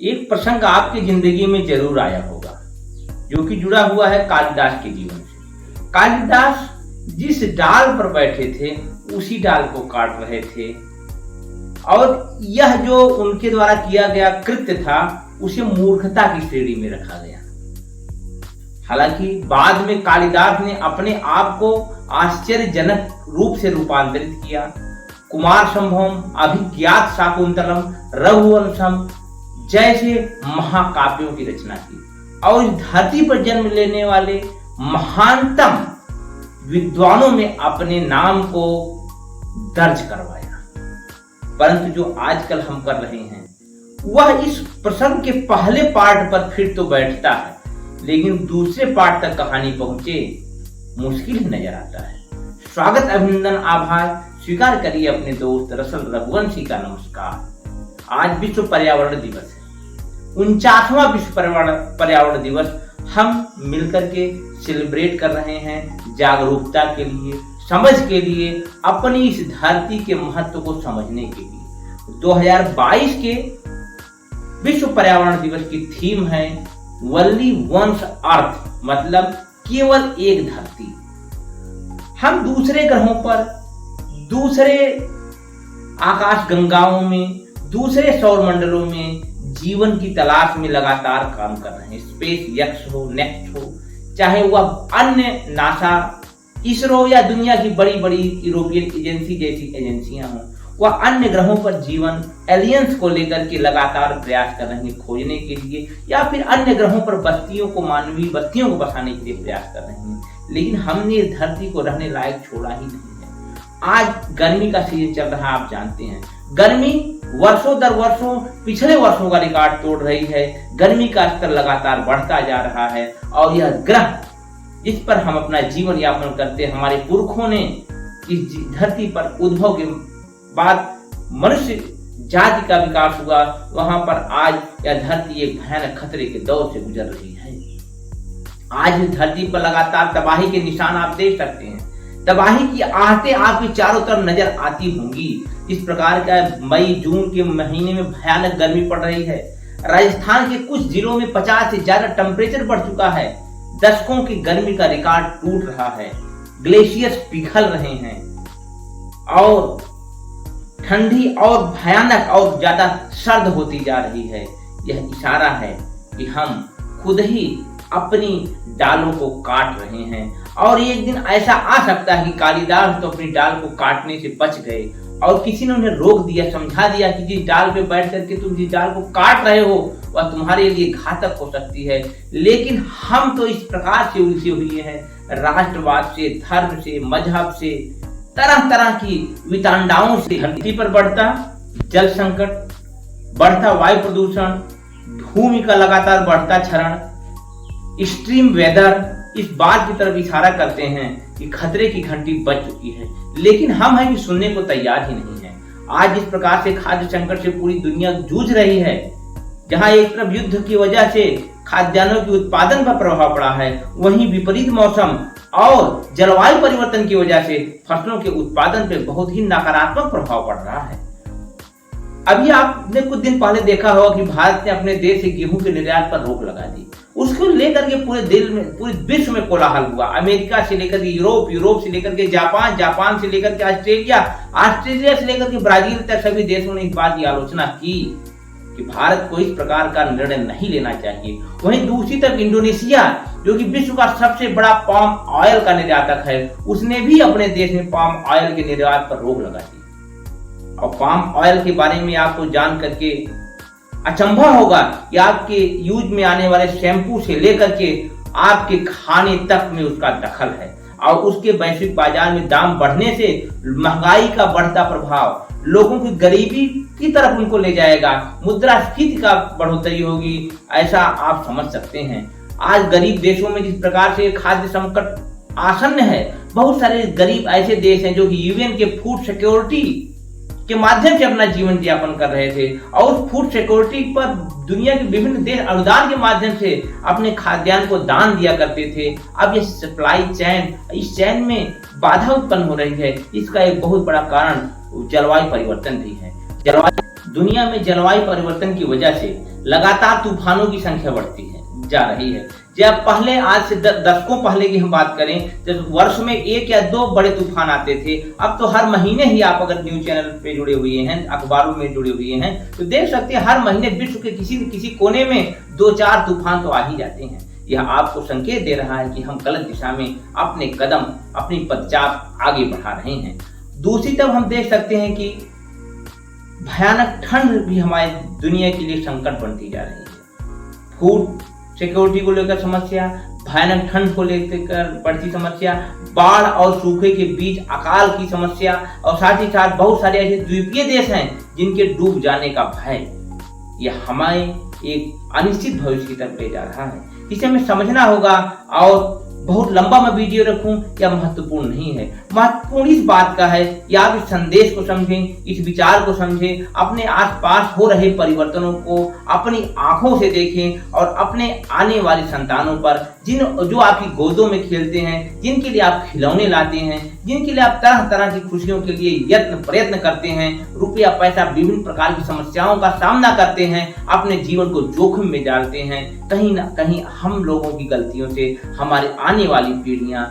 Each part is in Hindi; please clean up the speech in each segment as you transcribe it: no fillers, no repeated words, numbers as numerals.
एक प्रसंग आपकी जिंदगी में जरूर आया होगा जो कि जुड़ा हुआ है कालिदास के जीवन से। कालिदास जिस डाल पर बैठे थे उसी डाल को काट रहे थे और यह जो उनके द्वारा किया गया कृत्य था उसे मूर्खता की श्रेणी में रखा गया। हालांकि बाद में कालिदास ने अपने आप को आश्चर्यजनक रूप से रूपांतरित किया। कुमार संभवम, अभिज्ञात शाकुंतलम, रघुवंशम जैसे महाकाव्यों की रचना की और इस धरती पर जन्म लेने वाले महानतम विद्वानों में अपने नाम को दर्ज करवाया। परंतु जो आजकल हम कर रहे हैं वह इस प्रसंग के पहले पार्ट पर फिर तो बैठता है लेकिन दूसरे पार्ट तक कहानी पहुंचे मुश्किल ही नजर आता है। स्वागत, अभिनंदन, आभार स्वीकार करिए अपने दोस्त रसल रघुवंशी का नमस्कार। आज विश्व पर्यावरण दिवस है, 49वां विश्व पर्यावरण दिवस हम मिलकर के सेलिब्रेट कर रहे हैं जागरूकता के लिए, समझ के लिए, अपनी इस धरती के महत्व को समझने के लिए। 2022 के विश्व पर्यावरण दिवस की थीम है ओनली वंस अर्थ, मतलब केवल एक धरती। हम दूसरे ग्रहों पर, दूसरे आकाश गंगाओं में, दूसरे सौर मंडलों में जीवन की तलाश में लगातार काम कर रहे हैं। स्पेस एक्स हो, नेक्स्ट हो, चाहे वह अन्य नासा, इसरो या दुनिया की बड़ी बड़ी यूरोपियन एजेंसी जैसी एजेंसियां हों, वह अन्य ग्रहों पर जीवन, एलियंस को लेकर के लगातार प्रयास कर रहे हैं खोजने के लिए, या फिर अन्य ग्रहों पर बस्तियों को, मानवीय बस्तियों को बसाने के लिए प्रयास कर रहे हैं। लेकिन हमने इस धरती को रहने लायक छोड़ा ही नहीं है। आज गर्मी का सीजन चल रहा है, आप जानते हैं। गर्मी वर्षों दर वर्षों पिछले वर्षों का रिकॉर्ड तोड़ रही है। गर्मी का स्तर लगातार बढ़ता जा रहा है और यह ग्रह जिस पर हम अपना जीवन यापन करते हैं, हमारे पुरखों ने इस धरती पर उद्भव के बाद मनुष्य जाति का विकास हुआ, वहां पर आज यह धरती एक भयानक खतरे के दौर से गुजर रही है। आज इस धरती पर लगातार तबाही के निशान आप देख सकते हैं। तबाही की आहटें आपकी चारों तरफ नजर आती होंगी। इस प्रकार का मई जून के महीने में भयानक गर्मी पड़ रही है। राजस्थान के कुछ जिलों में 50 से ज्यादा टेम्परेचर बढ़ चुका है। दशकों की गर्मी का रिकॉर्ड टूट रहा है। ग्लेशियर्स पिघल रहे हैं और ठंडी और भयानक और ज्यादा सर्द होती जा रही है। यह इशारा है कि हम खुद ही अपनी डालों को काट रहे हैं और एक दिन ऐसा आ सकता है कि कालिदास तो अपनी डाल को काटने से बच गए और किसी ने उन्हें रोक दिया, समझा दिया कि जिस डाल पे बैठ करके तुम जिस डाल को काट रहे हो वह तुम्हारे लिए घातक हो सकती है। लेकिन हम तो इस प्रकार से उलझे हुए हैं, राष्ट्रवाद से, धर्म से, मजहब से, तरह तरह की वितंडाओं से। धरती पर बढ़ता जल संकट, बढ़ता वायु प्रदूषण, भूमि का लगातार बढ़ता क्षरण, एक्सट्रीम वेदर इस बात की तरफ इशारा करते हैं कि खतरे की घंटी बज चुकी है। लेकिन हम हैं कि सुनने को तैयार ही नहीं है। आज जिस प्रकार से खाद्य संकट से पूरी दुनिया जूझ रही है, जहां एक तरफ युद्ध की वजह से खाद्यान्नों के उत्पादन पर प्रभाव पड़ा है, वहीं विपरीत मौसम और जलवायु परिवर्तन की वजह से फसलों के उत्पादन पर बहुत ही नकारात्मक प्रभाव पड़ रहा है। अभी आपने कुछ दिन पहले देखा होगा कि भारत ने अपने देश से गेहूं के निर्यात पर रोक लगा दी। उसको लेकर के पूरे विश्व में कोलाहल हुआ। अमेरिका से लेकर के यूरोप, यूरोप से लेकर के जापान, जापान से लेकर के ऑस्ट्रेलिया, ऑस्ट्रेलिया से लेकर के ब्राजील तक सभी देशों ने इस बात की आलोचना की कि भारत को इस प्रकार का निर्णय नहीं लेना चाहिए। वहीं दूसरी तरफ इंडोनेशिया, जो कि विश्व का सबसे बड़ा पाम ऑयल का निर्यातक है, उसने भी अपने देश में पाम ऑयल के निर्यात पर रोक लगा दी। और पाम ऑयल के बारे में आपको जान करके अचंभा होगा कि आपके यूज में आने वाले शैम्पू से लेकर के आपके खाने तक में उसका दखल है और उसके वैश्विक बाजार में दाम बढ़ने से महंगाई का बढ़ता प्रभाव लोगों की गरीबी की तरफ उनको ले जाएगा, मुद्रास्फीति का बढ़ोतरी होगी, ऐसा आप समझ सकते हैं। आज गरीब देशों में जिस प्रकार से खाद्य संकट आसन्न है, बहुत सारे गरीब ऐसे देश हैं जो कि यूएन के फूड सिक्योरिटी के माध्यम से अपना जीवन यापन कर रहे थे और उस फूड सिक्योरिटी पर दुनिया के विभिन्न देश अनुदान के माध्यम से अपने खाद्यान्न को दान दिया करते थे। अब ये सप्लाई चैन, इस चैन में बाधा उत्पन्न हो रही है। इसका एक बहुत बड़ा कारण जलवायु परिवर्तन भी है। जलवायु दुनिया में जलवायु परिवर्तन की वजह से लगातार तूफानों की संख्या बढ़ती है जा रही है। जब पहले आज से दशकों पहले की हम बात करें, जब वर्ष में 1 या 2 बड़े तूफान आते थे, अब तो हर महीने ही आप अगर न्यूज चैनल पे जुड़े हुए हैं, अखबारों में जुड़े हुए हैं, तो देख सकते हैं हर महीने विश्व के किसी न किसी कोने में 2-4 तूफान तो आ ही जाते हैं। यह आपको संकेत दे रहा है कि हम गलत दिशा में अपने कदम, अपनी पदचाप आगे बढ़ा रहे हैं। दूसरी तरफ हम देख सकते हैं कि भयानक ठंड भी हमारी दुनिया के लिए संकट बनती जा रही है। फूड सिक्योरिटी को लेकर समस्या, भयानक ठंड को लेकर बढ़ती समस्या, बाढ़ और सूखे के बीच अकाल की समस्या, और साथ ही साथ बहुत सारे ऐसे द्वीपीय देश हैं जिनके डूब जाने का भय, यह हमें एक अनिश्चित भविष्य की तरफ ले जा रहा है। इसे हमें समझना होगा। और बहुत लंबा मैं वीडियो रखूं या महत्वपूर्ण नहीं है, महत्वपूर्ण इस बात का है कि आप इस संदेश को समझें, इस विचार को समझें, अपने आसपास हो रहे परिवर्तनों को अपनी आंखों से देखें और अपने आने वाली संतानों पर जो आपकी गोदों में खेलते हैं, जिनके लिए आप खिलौने लाते हैं, जिनके लिए आप तरह तरह की खुशियों के लिए प्रयत्न करते हैं, रुपया पैसा विभिन्न प्रकार की समस्याओं का सामना करते हैं, अपने जीवन को जोखिम में डालते हैं, कहीं ना कहीं हम लोगों की गलतियों से हमारे आने वाली पीढ़ियां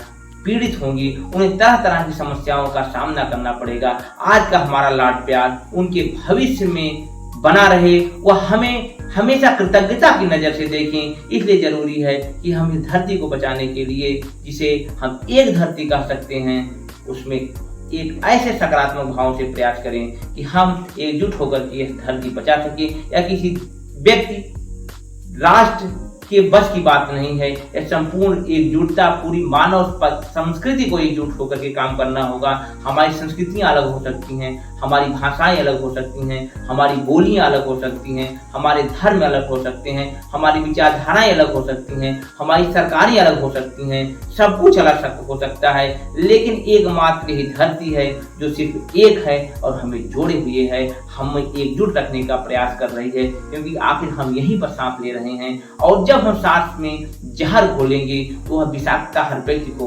पीड़ित होंगी, उन्हें तरह तरह की समस्याओं का सामना करना पड़ेगा। आज का हमारा लाड प्यार उनके भविष्य में बना रहे, वह हमें हमेशा कृतज्ञता की नजर से देखें। इसलिए जरूरी है कि हम इस धरती को बचाने के लिए, जिसे हम एक धरती कह सकते हैं, उसमें एक ऐसे सकारात्मक भाव से प्रयास करें कि हम एकजुट होकर के इस धरती बचा सके। या किसी व्यक्ति राष्ट्र के बस की बात नहीं है, यह संपूर्ण एकजुटता, पूरी मानव संस्कृति को एकजुट होकर के काम करना होगा। हमारी संस्कृतियां अलग हो सकती हैं, हमारी भाषाएं अलग हो सकती हैं, हमारी बोलियां अलग हो सकती हैं, हमारे धर्म अलग हो सकते हैं, हमारी विचारधाराएं अलग हो सकती हैं, हमारी सरकारें अलग हो सकती हैं, सब कुछ अलग हो सकता है, लेकिन एकमात्र ही धरती है जो सिर्फ एक है और हमें जोड़े हुए है, हमें एकजुट रखने का प्रयास कर रही है, क्योंकि आखिर हम यहीं पर सांस ले रहे हैं। और जब हम सांस में जहर घोलेंगे तो वह विषाक्तता हर व्यक्ति को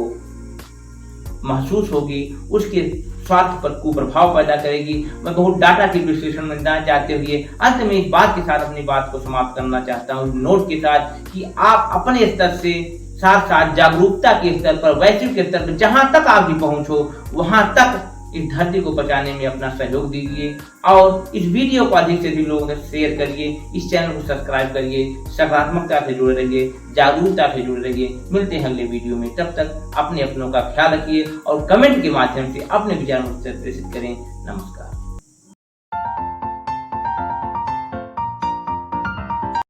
महसूस होगी, उसके स्वास्थ्य पर कुप्रभाव पैदा करेगी। मैं बहुत डाटा के विश्लेषण में ना चाहते हुए अंत में इस बात के साथ अपनी बात को समाप्त करना चाहता हूँ, नोट के साथ कि आप अपने स्तर से साथ साथ जागरूकता के स्तर पर, वैश्विक स्तर पर जहां तक आप भी पहुंचो, वहां तक इस धरती को बचाने में अपना सहयोग दीजिए। और इस वीडियो को अधिक से अधिक लोगों से शेयर करिए, इस चैनल को सब्सक्राइब करिए, सकारात्मकता से जुड़े रहिए, जागरूकता से जुड़े रहिए। मिलते हैं अगले वीडियो में, तब तक अपने अपनों का ख्याल रखिए और कमेंट के माध्यम से अपने विचार मुझसे प्रेषित करें। नमस्कार।